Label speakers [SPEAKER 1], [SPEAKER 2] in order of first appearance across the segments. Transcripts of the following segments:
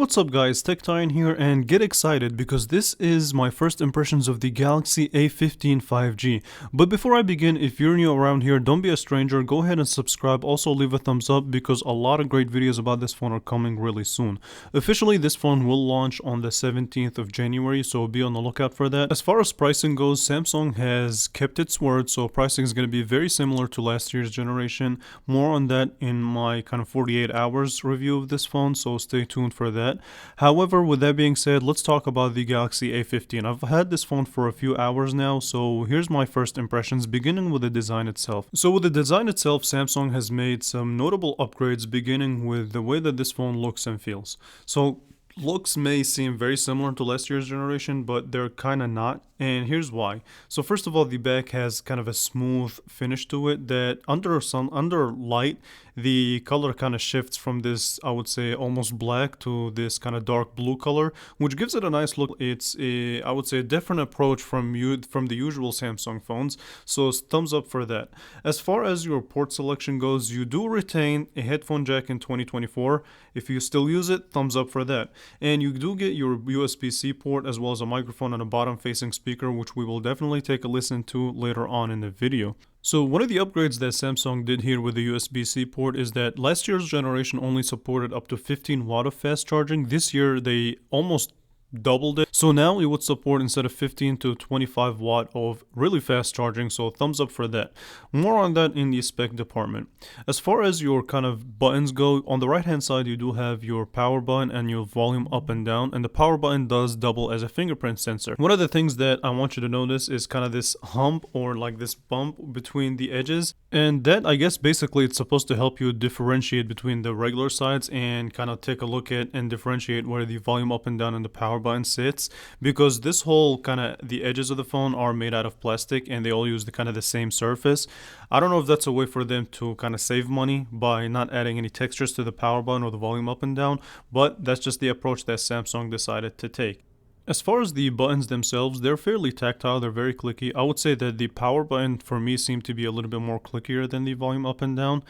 [SPEAKER 1] What's up guys, TechTitan here, and get excited because this is my first impressions of the Galaxy A15 5G. But before I begin, if you're new around here, don't be a stranger, go ahead and subscribe, also leave a thumbs up because a lot of great videos about this phone are coming really soon. Officially, this phone will launch on the 17th of January, so be on the lookout for that. As far as pricing goes, Samsung has kept its word, so pricing is going to be very similar to last year's generation. More on that in my kind of 48 hours review of this phone, so stay tuned for that. However, with that being said, let's talk about the Galaxy A15. I've had this phone for a few hours now, so here's my first impressions, beginning with the design itself. So with the design itself, Samsung has made some notable upgrades, beginning with the way that this phone looks and feels. So looks may seem very similar to last year's generation, but they're kind of not, and here's why. So first of all, the back has kind of a smooth finish to it that under light, the color kind of shifts from this, I would say, almost black to this kind of dark blue color, which gives it a nice look. It's a, I would say, a different approach from the usual Samsung phones, so thumbs up for that. As far as your port selection goes, you do retain a headphone jack in 2024. If you still use it, thumbs up for that. And you do get your USB-C port as well as a microphone and a bottom-facing speaker, which we will definitely take a listen to later on in the video. So one of the upgrades that Samsung did here with the USB-C port is that last year's generation only supported up to 15 watt of fast charging. This year they almost doubled it, so now it would support instead of 15 to 25 watt of really fast charging, so thumbs up for that. More on that in the spec department. As far as your kind of buttons go, on the right hand side you do have your power button and your volume up and down, and the power button does double as a fingerprint sensor. One of the things that I want you to notice is kind of this hump or like this bump between the edges, and that, I guess, basically it's supposed to help you differentiate between the regular sides and kind of take a look at and differentiate where the volume up and down and the power button sits, because this whole kind of the edges of the phone are made out of plastic and they all use the kind of the same surface. I don't know if that's a way for them to kind of save money by not adding any textures to the power button or the volume up and down, but that's just the approach that Samsung decided to take. As far as the buttons themselves, they're fairly tactile, they're very clicky. I would say that the power button for me seemed to be a little bit more clickier than the volume up and down.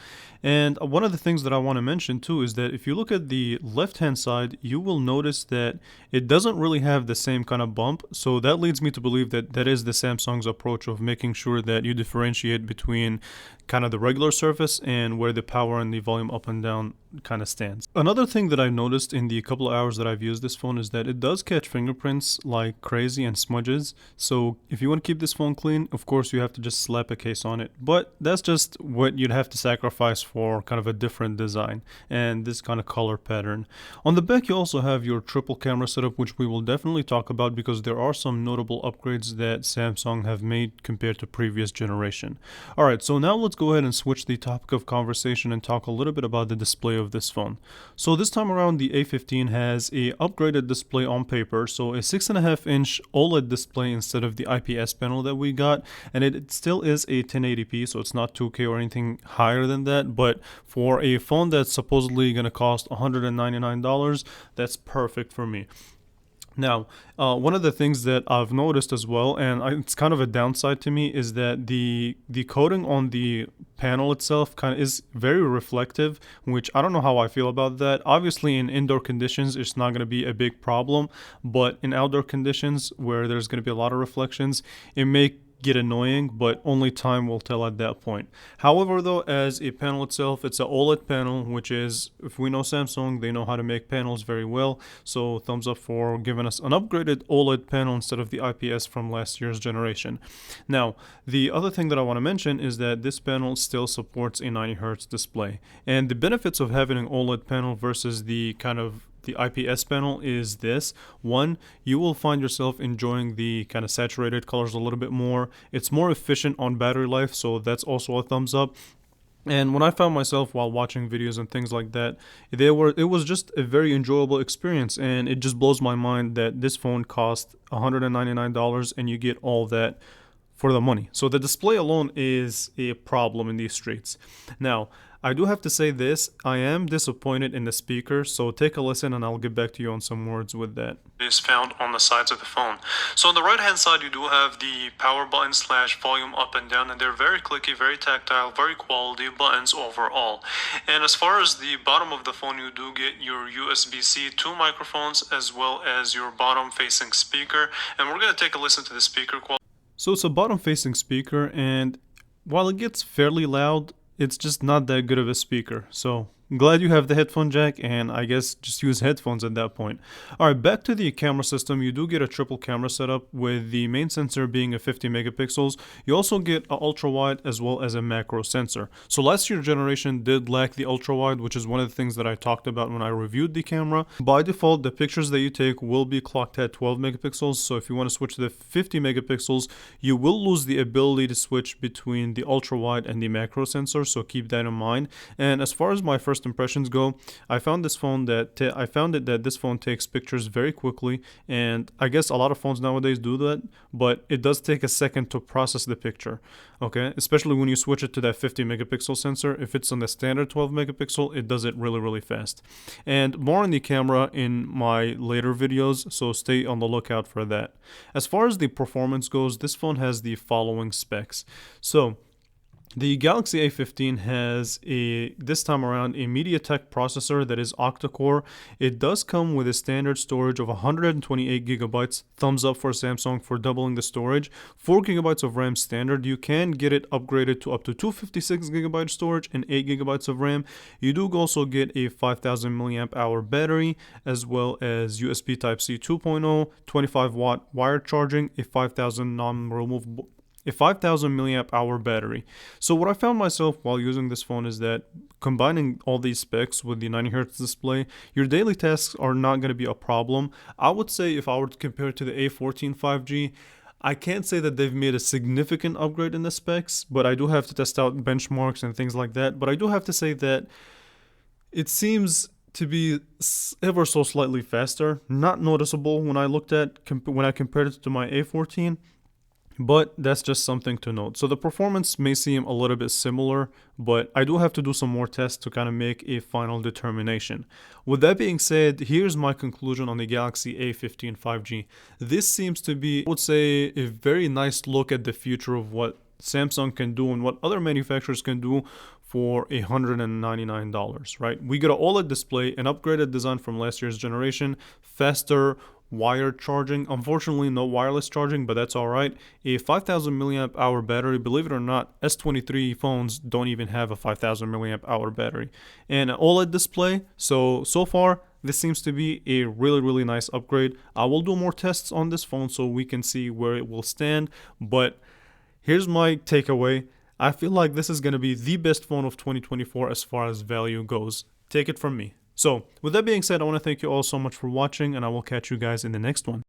[SPEAKER 1] And one of the things that I want to mention too is that if you look at the left hand side, you will notice that it doesn't really have the same kind of bump. So that leads me to believe that that is the Samsung's approach of making sure that you differentiate between kind of the regular surface and where the power and the volume up and down kind of stands. Another thing that I noticed in the couple of hours that I've used this phone is that it does catch fingerprints like crazy and smudges. So if you want to keep this phone clean, of course you have to just slap a case on it, but that's just what you'd have to sacrifice for kind of a different design and this kind of color pattern. On the back you also have your triple camera setup, which we will definitely talk about because there are some notable upgrades that Samsung have made compared to previous generation. Alright, so now let's go ahead and switch the topic of conversation and talk a little bit about the display of this phone. So this time around the A15 has a upgraded display on paper, so a 6.5-inch OLED display instead of the IPS panel that we got, and it still is a 1080p, so it's not 2K or anything higher than that, but for a phone that's supposedly going to cost $199, that's perfect for me. Now, one of the things that I've noticed as well, and it's kind of a downside to me, is that the coating on the panel itself kind of is very reflective, which I don't know how I feel about that. Obviously, in indoor conditions, it's not going to be a big problem, but in outdoor conditions where there's going to be a lot of reflections, it may get annoying, but only time will tell at that point. However, though, as a panel itself, it's an OLED panel, which is, if we know Samsung, they know how to make panels very well, so thumbs up for giving us an upgraded OLED panel instead of the IPS from last year's generation. Now, the other thing that I want to mention is that this panel still supports a 90 Hz display, and the benefits of having an OLED panel versus the kind of the IPS panel is this. One, you will find yourself enjoying the kind of saturated colors a little bit more. It's more efficient on battery life, so that's also a thumbs up. And when I found myself while watching videos and things like that, it was just a very enjoyable experience, and it just blows my mind that this phone cost $199 and you get all that for the money. So the display alone is a problem in these streets. Now, I do have to say this, I am disappointed in the speaker, so take a listen and I'll get back to you on some words with that. Is found on the sides of the phone. So on the right hand side you do have the power button slash volume up and down, and they're very clicky, very tactile, very quality buttons overall. And as far as the bottom of the phone, you do get your USB-C 2 microphones as well as your bottom facing speaker, and we're going to take a listen to the speaker quality. So it's a bottom facing speaker, and while it gets fairly loud, it's just not that good of a speaker. So I'm glad you have the headphone jack, and I guess just use headphones at that point. Alright, back to the camera system. You do get a triple camera setup with the main sensor being a 50 megapixels. You also get an ultra wide as well as a macro sensor. So last year's generation did lack the ultra wide, which is one of the things that I talked about when I reviewed the camera. By default, the pictures that you take will be clocked at 12 megapixels. So if you want to switch to the 50 megapixels, you will lose the ability to switch between the ultra wide and the macro sensor. So keep that in mind. And as far as my first impressions go, I found this phone that this phone takes pictures very quickly, and I guess a lot of phones nowadays do that, but it does take a second to process the picture. Okay, especially when you switch it to that 50 megapixel sensor. If it's on the standard 12 megapixel, it does it really fast. And more on the camera in my later videos, so stay on the lookout for that. As far as the performance goes, this phone has the following specs. So the Galaxy A15 has this time around a MediaTek processor that is octa-core. It does come with a standard storage of 128 gigabytes. Thumbs up for Samsung for doubling the storage. 4 gigabytes of RAM standard. You can get it upgraded to up to 256 gigabyte storage and 8 gigabytes of RAM. You do also get a 5000 milliamp hour battery, as well as USB Type-C 2.0, 25 watt wired charging, a 5000 milliamp hour battery. So what I found myself while using this phone is that combining all these specs with the 90Hz display, your daily tasks are not going to be a problem. I would say if I were to compare it to the A14 5G, I can't say that they've made a significant upgrade in the specs, but I do have to test out benchmarks and things like that. But I do have to say that it seems to be ever so slightly faster. Not noticeable when I compared it to my A14. But that's just something to note. So the performance may seem a little bit similar, but I do have to do some more tests to kind of make a final determination. With that being said, here's my conclusion on the Galaxy A15 5G. This seems to be, I would say, a very nice look at the future of what Samsung can do and what other manufacturers can do for $199, right? We get an OLED display, an upgraded design from last year's generation, faster wired charging, unfortunately no wireless charging, but that's all right. A 5000 milliamp hour battery. Believe it or not, S23 phones don't even have a 5000 milliamp hour battery, and an OLED display. So far this seems to be a really nice upgrade. I will do more tests on this phone so we can see where it will stand, but here's my takeaway. I feel like this is going to be the best phone of 2024 as far as value goes. Take it from me. So with that being said, I want to thank you all so much for watching, and I will catch you guys in the next one.